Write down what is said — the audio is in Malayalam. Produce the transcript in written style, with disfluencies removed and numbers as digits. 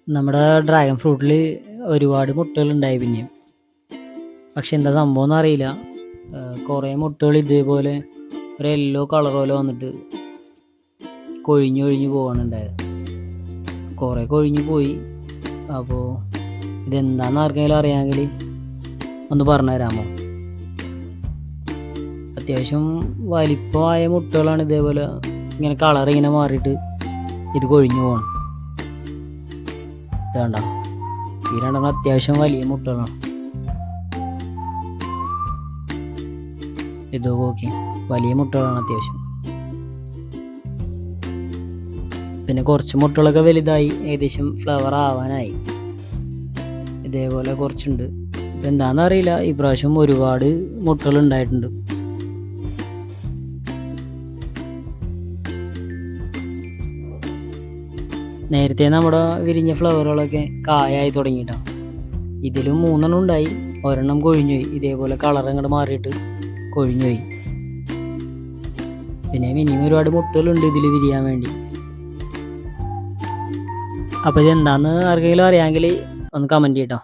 നമ്മുടെ ഡ്രാഗൺ ഫ്രൂട്ടിൽ ഒരുപാട് മുട്ടകളുണ്ടായി പിന്നെയും. പക്ഷെ എന്താ സംഭവം എന്ന് അറിയില്ല. കുറേ മുട്ടകൾ ഇതേപോലെ ഒരു യെല്ലോ കളർ പോലെ വന്നിട്ട് കൊഴിഞ്ഞൊഴിഞ്ഞ് പോവാണ് ഉണ്ടായത്. കുറേ കൊഴിഞ്ഞു പോയി. അപ്പോൾ ഇതെന്താണെന്ന് ആർക്കെങ്കിലും അറിയാമെങ്കിൽ ഒന്ന് പറഞ്ഞു തരാമോ? അത്യാവശ്യം വലിപ്പമായ മുട്ടകളാണ് ഇതേപോലെ ഇങ്ങനെ കളർ ഇങ്ങനെ മാറിയിട്ട് ഇത് കൊഴിഞ്ഞു പോകണം. ഇത് വേണ്ട, ഈ രണ്ടെണ്ണം അത്യാവശ്യം വലിയ മുട്ടകളാണ്. ഇതൊക്കെ നോക്കി, വലിയ മുട്ടകളാണ് അത്യാവശ്യം. പിന്നെ കുറച്ച് മുട്ടകളൊക്കെ വലുതായി, ഏകദേശം ഫ്ലവർ ആവാനായി. ഇതേപോലെ കുറച്ചുണ്ട്. ഇപ്പം എന്താണെന്ന് അറിയില്ല, ഇപ്രാവശ്യം ഒരുപാട് മുട്ടകൾ ഉണ്ടായിട്ടുണ്ട്. നേരത്തെ നമ്മുടെ വിരിഞ്ഞ ഫ്ലവറുകളൊക്കെ കായായി തുടങ്ങിയിട്ടാണ്. ഇതിലും 3 ഉണ്ടായി, ഒരെണ്ണം കൊഴിഞ്ഞുപോയി. ഇതേപോലെ കളർ അങ്ങോട്ട് മാറിയിട്ട് കൊഴിഞ്ഞുപോയി. പിന്നെ ഇനിയും ഒരുപാട് മുട്ടകളുണ്ട് ഇതിൽ വിരിയാൻ വേണ്ടി. അപ്പോൾ ഇതെന്താണെന്ന് ആർക്കെങ്കിലും അറിയാമെങ്കിൽ ഒന്ന് കമൻറ്റ് ചെയ്യട്ടോ.